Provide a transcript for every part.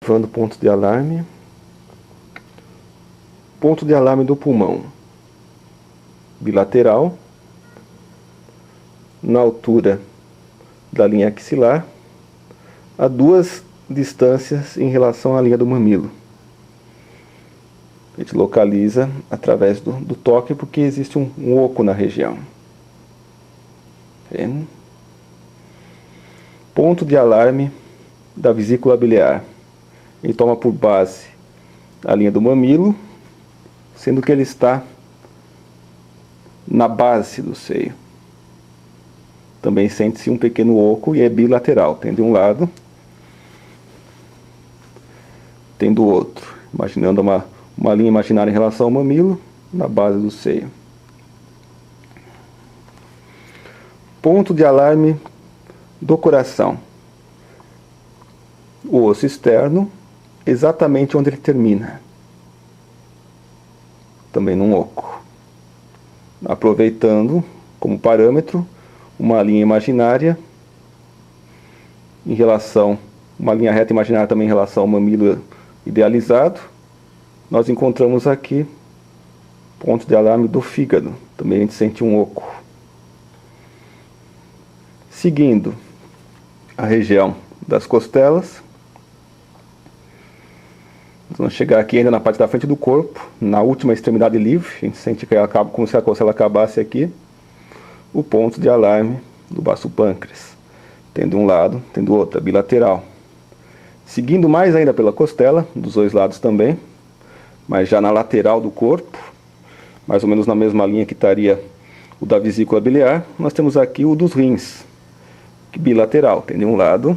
Observando ponto de alarme. Ponto de alarme do pulmão. Bilateral. Na altura da linha axilar, a 2 distâncias em relação à linha do mamilo. A gente localiza através do toque porque existe um oco na região. Vendo? Ponto de alarme da vesícula biliar. Ele toma por base a linha do mamilo, sendo que ele está na base do seio. Também sente-se um pequeno oco e é bilateral. Tem de um lado, tem do outro. Imaginando uma linha imaginária em relação ao mamilo, na base do seio. Ponto de alarme do coração. O osso externo, exatamente onde ele termina. Também num oco. Aproveitando como parâmetro uma linha imaginária em relação, uma linha reta imaginária também em relação ao mamilo idealizado, nós encontramos aqui ponto de alarme do fígado. Também a gente sente um oco. Seguindo a região das costelas, vamos chegar aqui ainda na parte da frente do corpo, na última extremidade livre. A gente sente que ela acaba, como se a costela acabasse aqui. O ponto de alarme do baço pâncreas. Tem de um lado, tem do outro, é bilateral. Seguindo mais ainda pela costela, dos dois lados também, mas já na lateral do corpo, mais ou menos na mesma linha que estaria o da vesícula biliar, nós temos aqui o dos rins, bilateral, tem de um lado,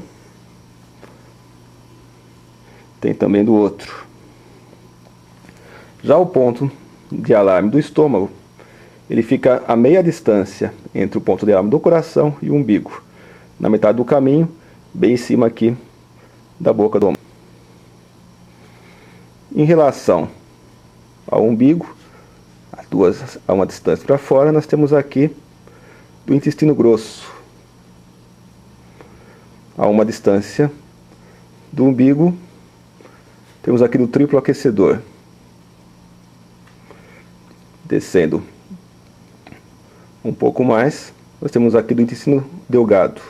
tem também do outro. Já o ponto de alarme do estômago, ele fica a meia distância entre o ponto de alarme do coração e o umbigo, na metade do caminho, bem em cima aqui da boca do homem. Em relação ao umbigo, a uma distância para fora, nós temos aqui do intestino grosso. A uma distância do umbigo, temos aqui do triplo aquecedor. Descendo um pouco mais, nós temos aqui do intestino delgado.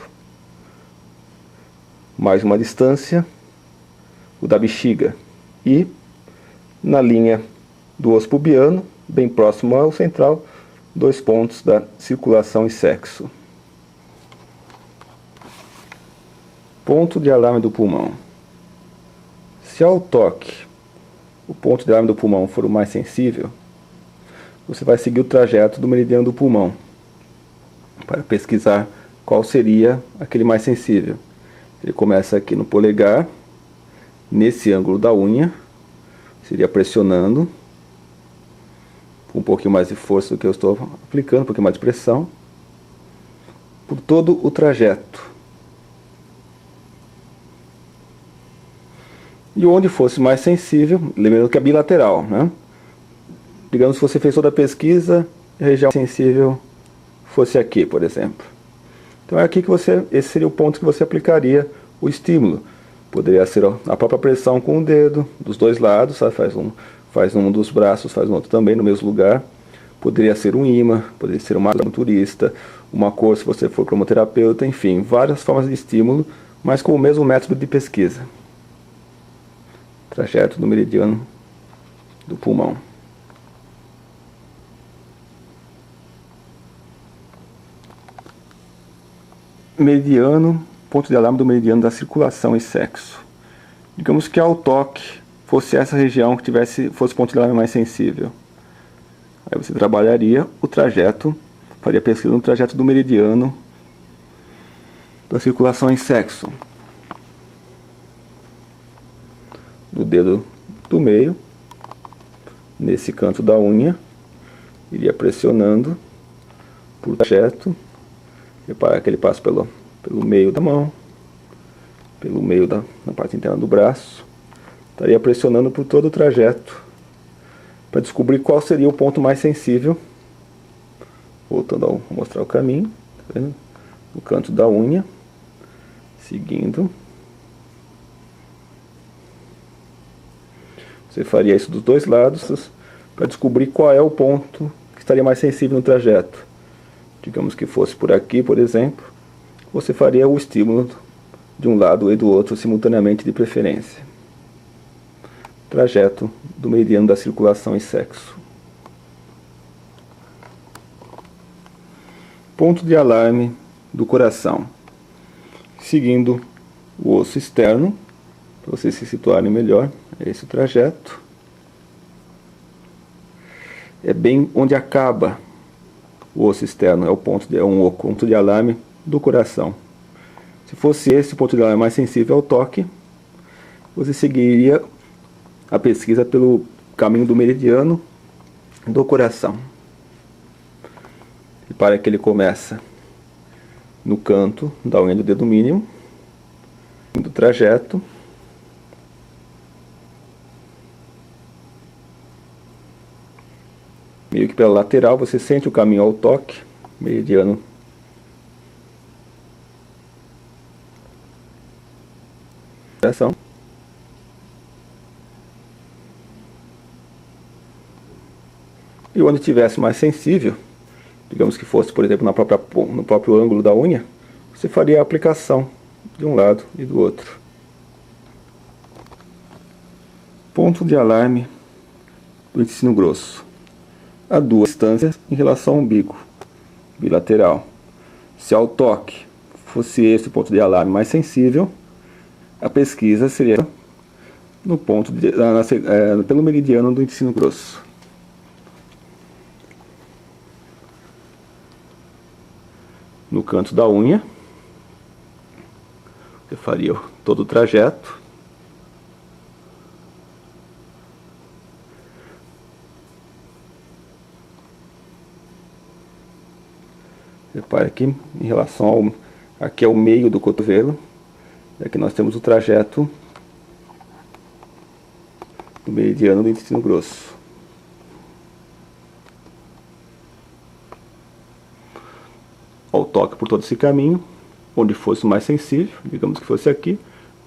Mais uma distância, o da bexiga. E na linha do osso pubiano, bem próximo ao central, 2 pontos da circulação e sexo. Ponto de alarme do pulmão. Se ao toque o ponto de alarme do pulmão for o mais sensível, você vai seguir o trajeto do meridiano do pulmão para pesquisar qual seria aquele mais sensível. Ele começa aqui no polegar, nesse ângulo da unha, seria pressionando com um pouquinho mais de força do que eu estou aplicando, um pouquinho mais de pressão, por todo o trajeto. E onde fosse mais sensível, lembrando que é bilateral, né? Digamos que você fez toda a pesquisa e a região sensível fosse aqui, por exemplo. Então é aqui que esse seria o ponto que você aplicaria o estímulo. Poderia ser a própria pressão com o dedo, dos dois lados, sabe? Faz um dos braços, faz um outro também no mesmo lugar. Poderia ser um ímã, poderia ser uma acupunturista, uma cor se você for cromoterapeuta, enfim, várias formas de estímulo, mas com o mesmo método de pesquisa. Trajeto do meridiano do pulmão. Meridiano, ponto de alarme do meridiano da circulação e sexo. Digamos que ao toque fosse essa região que fosse o ponto de alarme mais sensível. Aí você trabalharia o trajeto, faria pesquisa no trajeto do meridiano da circulação e sexo. Do dedo do meio, nesse canto da unha, iria pressionando por trajeto. Repara que ele passa pelo meio da mão, pelo meio na parte interna do braço. Estaria pressionando por todo o trajeto para descobrir qual seria o ponto mais sensível. Voltando a mostrar o caminho, tá vendo? No canto da unha, seguindo. Você faria isso dos dois lados para descobrir qual é o ponto que estaria mais sensível no trajeto. Digamos que fosse por aqui, por exemplo, você faria o estímulo de um lado e do outro simultaneamente, de preferência. Trajeto do meridiano da circulação e sexo. Ponto de alarme do coração. Seguindo o osso externo, para vocês se situarem melhor, é esse o trajeto. É bem onde acaba o osso externo, é um ponto de alarme do coração. Se fosse esse o ponto de alarme mais sensível ao toque, você seguiria a pesquisa pelo caminho do meridiano do coração. Repare que ele começa no canto da unha do dedo mínimo do trajeto, meio que pela lateral. Você sente o caminho ao toque, meridiano coração. E onde tivesse mais sensível, digamos que fosse, por exemplo, no próprio ângulo da unha, você faria a aplicação de um lado e do outro. Ponto de alarme do intestino grosso. Há duas distâncias em relação ao umbigo, bilateral. Se ao toque fosse esse o ponto de alarme mais sensível, a pesquisa seria no ponto pelo meridiano do intestino grosso. No canto da unha, você faria todo o trajeto. Repare aqui, em relação ao... Aqui é o meio do cotovelo. E aqui nós temos o trajeto do meridiano do intestino grosso. Ao toque por todo esse caminho, onde fosse mais sensível, digamos que fosse aqui,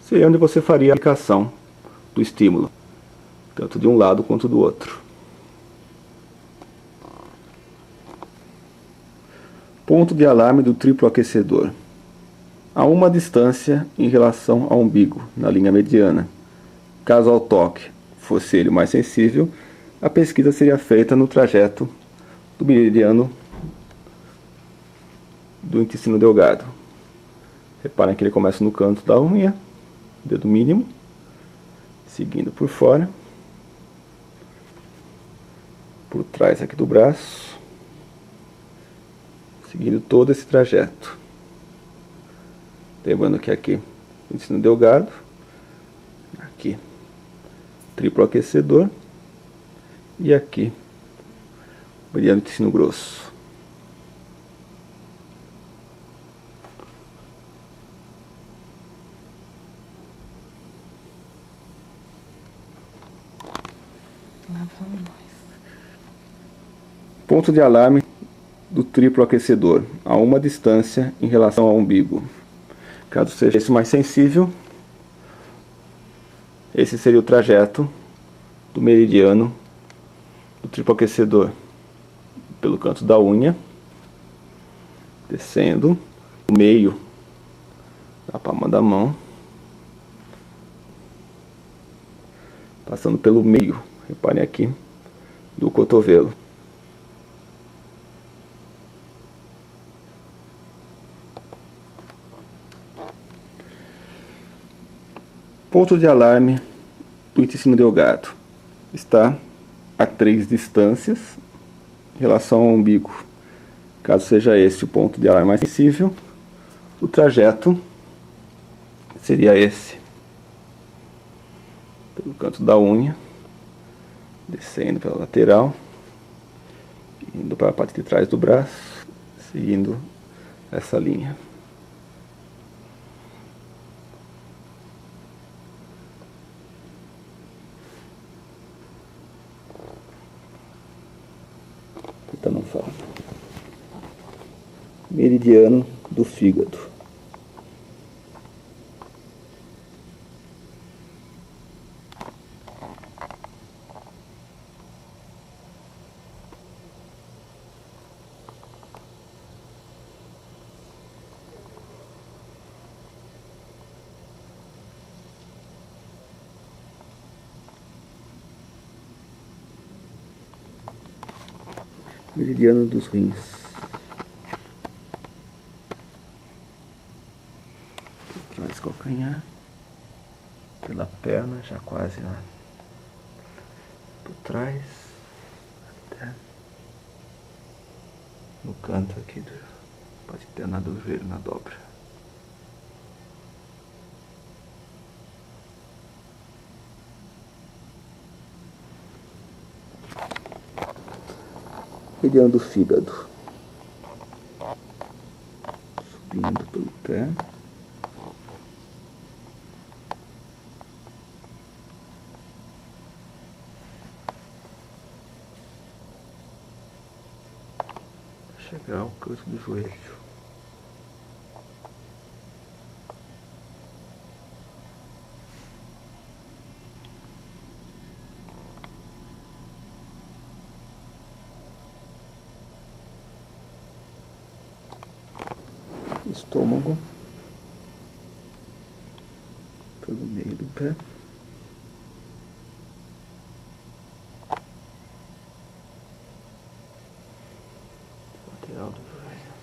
seria onde você faria a aplicação do estímulo, tanto de um lado quanto do outro. Ponto de alarme do triplo aquecedor. A uma distância em relação ao umbigo, na linha mediana. Caso ao toque fosse ele mais sensível, a pesquisa seria feita no trajeto do meridiano do intestino delgado. Reparem que ele começa no canto da unha, dedo mínimo, seguindo por fora, por trás aqui do braço, seguindo todo esse trajeto. Lembrando que aqui o intestino delgado, aqui triplo aquecedor e aqui o meridiano do intestino grosso. Ponto de alarme do triplo aquecedor, a uma distância em relação ao umbigo. Caso seja esse mais sensível, esse seria o trajeto do meridiano do triplo aquecedor, pelo canto da unha, descendo o meio da palma da mão, passando pelo meio, reparem aqui, do cotovelo. Ponto de alarme do intestino delgado. Está a 3 distâncias em relação ao umbigo. Caso seja esse o ponto de alarme mais sensível, o trajeto seria esse. Pelo canto da unha, descendo pela lateral, indo para a parte de trás do braço, seguindo essa linha. Não fala. Meridiano do fígado. Meridiano dos rins. Por trás do calcanhar. Pela perna, já quase lá. Por trás. Até no canto aqui do pode ter na do joelho, na dobra. Meridiano do fígado. Subindo pelo pé. Chegar ao canto do joelho. Estômago. Pelo meio do pé. Lateral do joelho.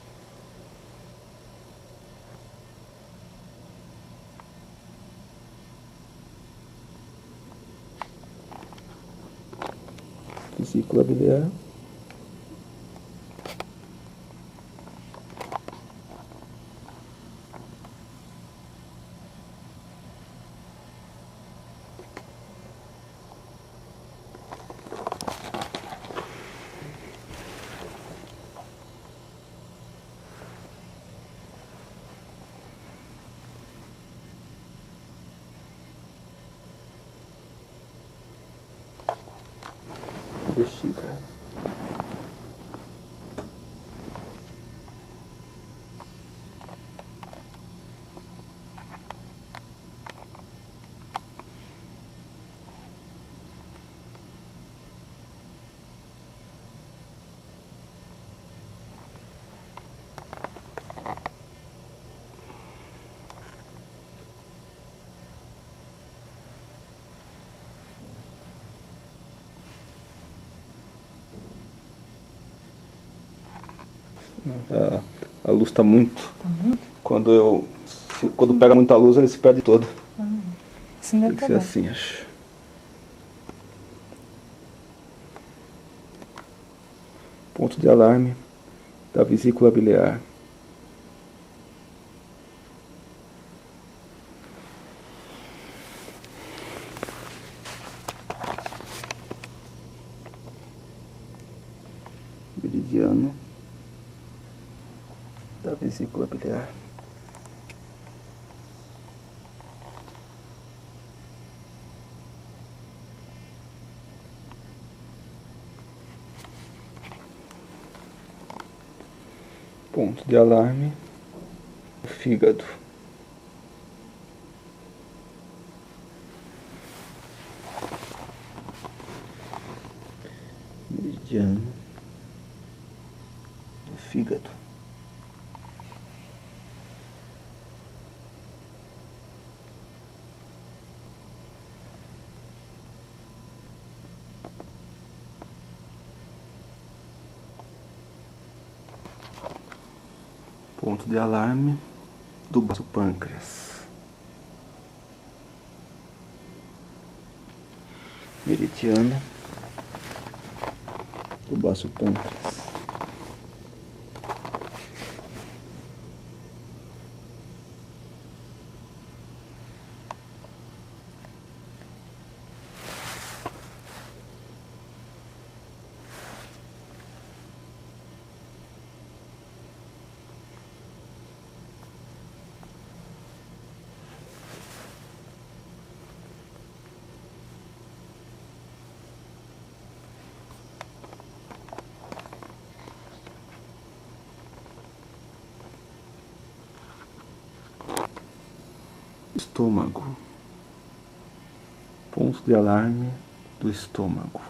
Vesícula biliar. Bexiga. A luz está muito. Quando pega muita luz, ele se perde todo. Assim deve Tem que estar ser bom. assim, acho. Ponto de alarme da vesícula biliar. Meridiano da vesícula biliar. Ponto de alarme do fígado. Meridiano do fígado. Ponto de alarme do baço pâncreas. Meridiano do baço pâncreas. Estômago. Ponto de alarme do estômago.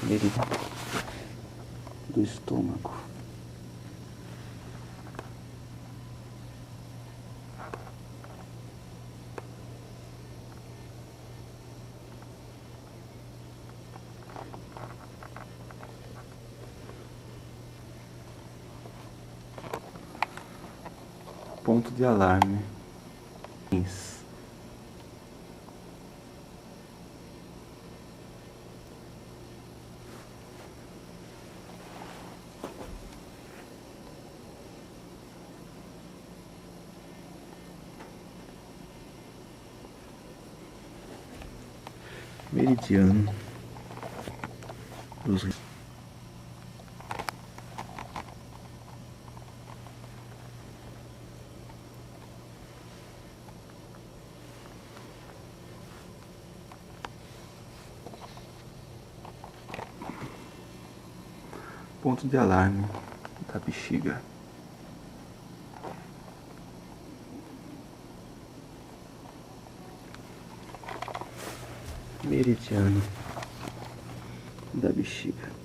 Meridiano do estômago. Ponto de alarme. Meridiano dos rins. Ponto de alarme da bexiga. Meridiano da bexiga.